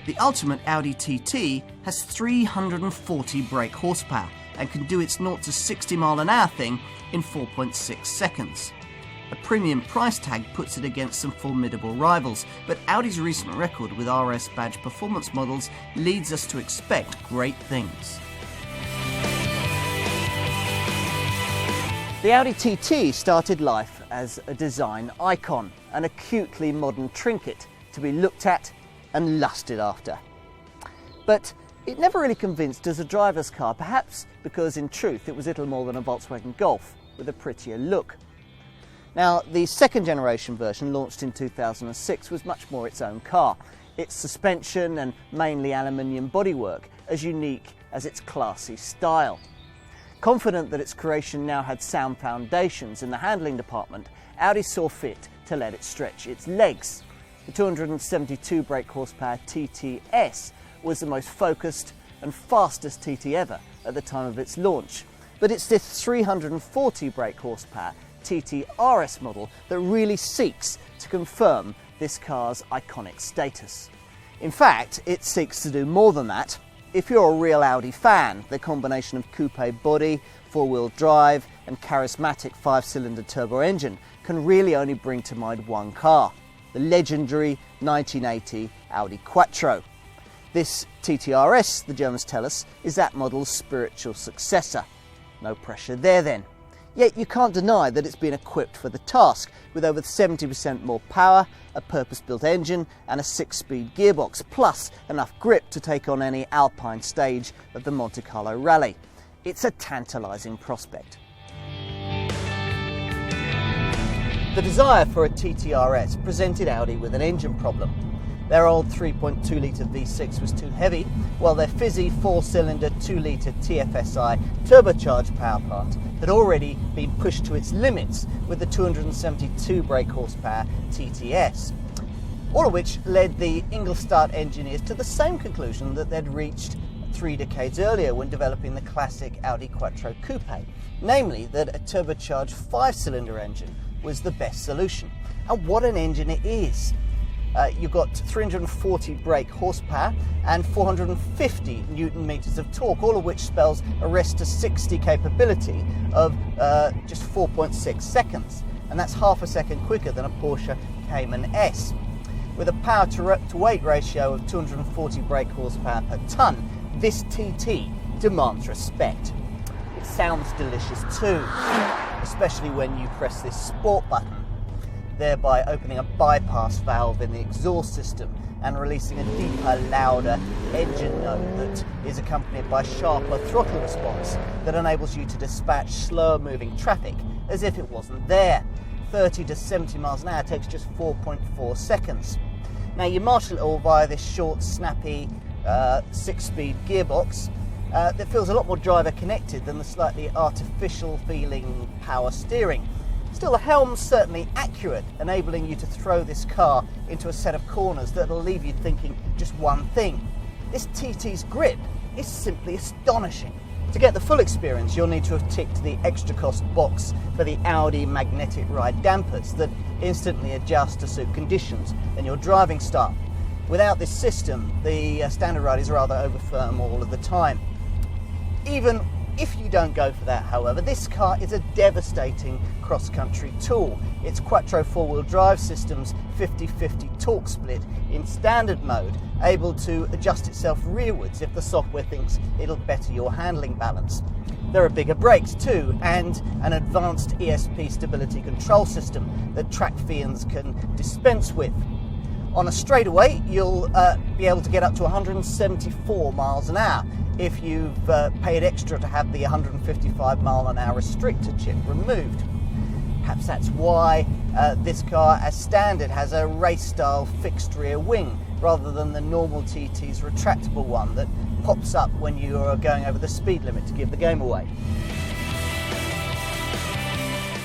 The ultimate Audi TT has 340 brake horsepower and can do its 0 to 60 mile an hour thing in 4.6 seconds. A premium price tag puts it against some formidable rivals, but Audi's recent record with RS badge performance models leads us to expect great things. The Audi TT started life as a design icon, an acutely modern trinket to be looked at and lusted after. But it never really convinced as a driver's car, perhaps because in truth it was little more than a Volkswagen Golf with a prettier look. Now, the second generation version, launched in 2006, was much more its own car. Its suspension and mainly aluminium bodywork as unique as its classy style. Confident that its creation now had sound foundations in the handling department, Audi saw fit to let it stretch its legs. The 272 brake horsepower TTS was the most focused and fastest TT ever at the time of its launch. But it's this 340 brake horsepower TT RS model that really seeks to confirm this car's iconic status. In fact, it seeks to do more than that. If you're a real Audi fan, the combination of coupe body, four-wheel drive and charismatic 5-cylinder turbo engine can really only bring to mind one car, the legendary 1980 Audi Quattro. This TT RS, the Germans tell us, is that model's spiritual successor. No pressure there then. Yet you can't deny that it's been equipped for the task, with over 70% more power, a purpose-built engine and a 6-speed gearbox, plus enough grip to take on any alpine stage of the Monte Carlo Rally. It's a tantalising prospect. The desire for a TT RS presented Audi with an engine problem. Their old 3.2 litre V6 was too heavy, while their fizzy 4-cylinder 2 litre TFSI turbocharged power plant had already been pushed to its limits with the 272 brake horsepower TTS. All of which led the Ingolstadt engineers to the same conclusion that they'd reached 3 decades earlier when developing the classic Audi Quattro Coupe, namely that a turbocharged 5-cylinder engine was the best solution. And what an engine it is! You've got 340 brake horsepower and 450 newton meters of torque, all of which spells a rest to 60 capability of just 4.6 seconds. And that's half a second quicker than a Porsche Cayman S. With a power to weight ratio of 240 brake horsepower per tonne, this TT demands respect. It sounds delicious too, especially when you press this sport button, thereby opening a bypass valve in the exhaust system and releasing a deeper, louder engine note that is accompanied by sharper throttle response that enables you to dispatch slower moving traffic as if it wasn't there. 30 to 70 miles an hour takes just 4.4 seconds. Now you marshal it all via this short, snappy 6-speed gearbox that feels a lot more driver connected than the slightly artificial feeling power steering. Still, the helm's certainly accurate, enabling you to throw this car into a set of corners that'll leave you thinking just one thing. This TT's grip is simply astonishing. To get the full experience, you'll need to have ticked the extra cost box for the Audi magnetic ride dampers that instantly adjust to suit conditions and your driving style. Without this system, the standard ride is rather over firm all of the time. Even if you don't go for that, however, this car is a devastating cross-country tool. Its Quattro four-wheel drive system's 50-50 torque split in standard mode, able to adjust itself rearwards if the software thinks it'll better your handling balance. There are bigger brakes too, and an advanced ESP stability control system that track fiends can dispense with. On a straightaway, you'll be able to get up to 174 miles an hour if you've paid extra to have the 155 mile an hour restrictor chip removed. Perhaps that's why this car, as standard, has a race-style fixed rear wing rather than the normal TT's retractable one that pops up when you are going over the speed limit to give the game away.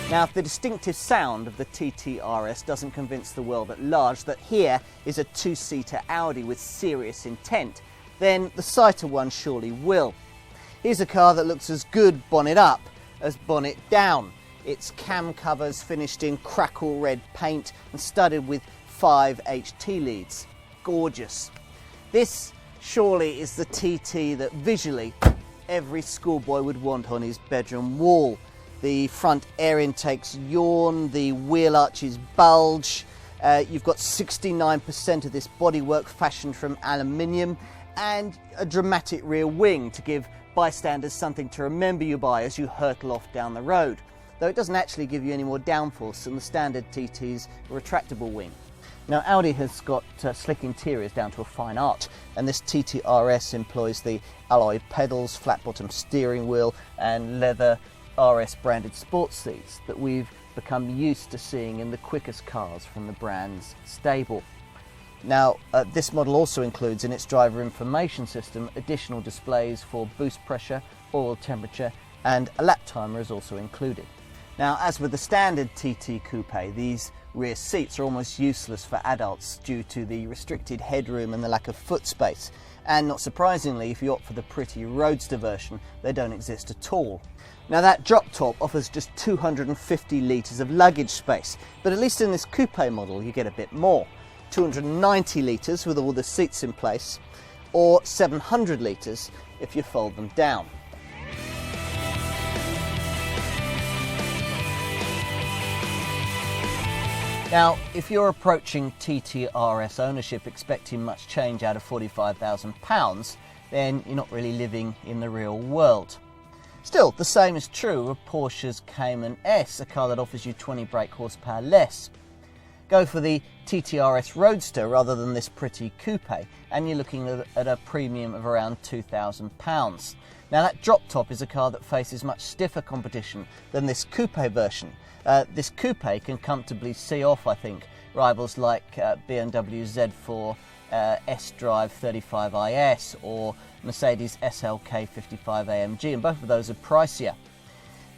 Now, if the distinctive sound of the TT RS doesn't convince the world at large that here is a two-seater Audi with serious intent, then the sighter one surely will. Here's a car that looks as good bonnet up as bonnet down. Its cam covers finished in crackle red paint and studded with 5 HT leads. Gorgeous. This surely is the TT that visually every schoolboy would want on his bedroom wall. The front air intakes yawn, the wheel arches bulge, you've got 69% of this bodywork fashioned from aluminium, and a dramatic rear wing to give bystanders something to remember you by as you hurtle off down the road, though it doesn't actually give you any more downforce than the standard TT's retractable wing. Now, Audi has got slick interiors down to a fine art, and this TT RS employs the alloy pedals, flat bottom steering wheel and leather RS branded sports seats that we've become used to seeing in the quickest cars from the brand's stable. Now, this model also includes in its driver information system additional displays for boost pressure, oil temperature, and a lap timer is also included. Now, as with the standard TT Coupe, these rear seats are almost useless for adults due to the restricted headroom and the lack of foot space. And not surprisingly, if you opt for the pretty roadster version, they don't exist at all. Now, that drop top offers just 250 litres of luggage space, but at least in this coupe model you get a bit more. 290 litres with all the seats in place, or 700 litres if you fold them down. Now, if you're approaching TT RS ownership expecting much change out of £45,000, then you're not really living in the real world. Still, the same is true of Porsche's Cayman S, a car that offers you 20 brake horsepower less. Go for the TT RS Roadster rather than this pretty coupe, and you're looking at a premium of around £2,000. Now, that drop top is a car that faces much stiffer competition than this coupe version. This coupe can comfortably see off, I think, rivals like BMW Z4 S-Drive 35IS or Mercedes SLK 55 AMG, and both of those are pricier.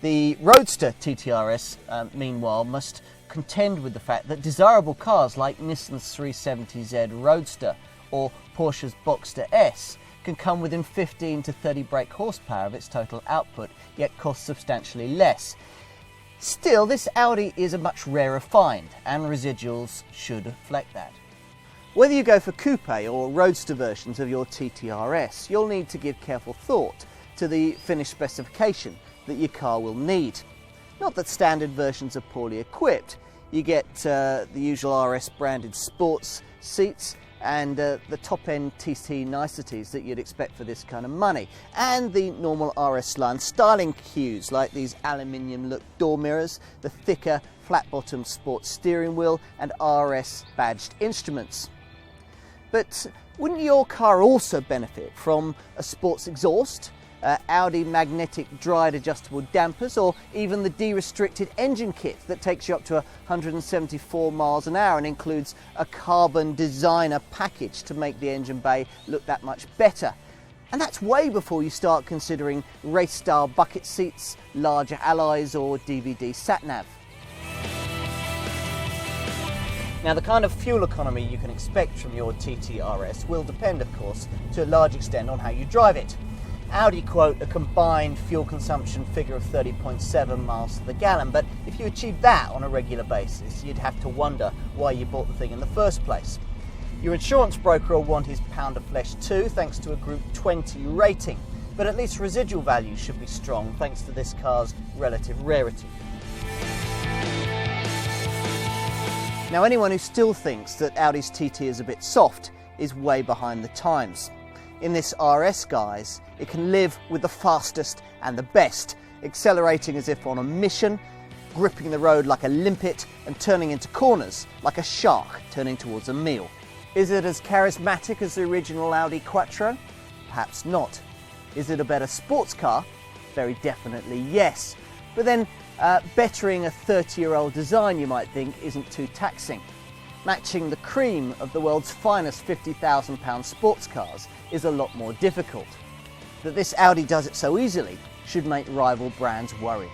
The Roadster TTRS, meanwhile, must contend with the fact that desirable cars like Nissan's 370Z Roadster or Porsche's Boxster S can come within 15 to 30 brake horsepower of its total output, yet cost substantially less. Still, this Audi is a much rarer find, and residuals should reflect that. Whether you go for coupe or roadster versions of your TTRS, you'll need to give careful thought to the finished specification that your car will need. Not that standard versions are poorly equipped. You get the usual RS branded sports seats and the top-end TT niceties that you'd expect for this kind of money, and the normal RS line styling cues like these aluminium look door mirrors, the thicker flat-bottom sports steering wheel and RS badged instruments. But wouldn't your car also benefit from a sports exhaust, Audi magnetic dried adjustable dampers, or even the de-restricted engine kit that takes you up to 174 miles an hour and includes a carbon designer package to make the engine bay look that much better? And that's way before you start considering race-style bucket seats, larger alloys or DVD sat-nav. Now, the kind of fuel economy you can expect from your TT RS will depend, of course, to a large extent on how you drive it. Audi quote a combined fuel consumption figure of 30.7 miles to the gallon, but if you achieve that on a regular basis, you'd have to wonder why you bought the thing in the first place. Your insurance broker will want his pound of flesh too, thanks to a Group 20 rating, but at least residual values should be strong thanks to this car's relative rarity. Now, anyone who still thinks that Audi's TT is a bit soft is way behind the times. In this RS, guys, it can live with the fastest and the best, accelerating as if on a mission, gripping the road like a limpet and turning into corners like a shark turning towards a meal. Is it as charismatic as the original Audi Quattro? Perhaps not. Is it a better sports car? Very definitely yes. But then bettering a 30-year-old design, you might think, isn't too taxing. Matching the cream of the world's finest £50,000 sports cars is a lot more difficult. That this Audi does it so easily should make rival brands worried.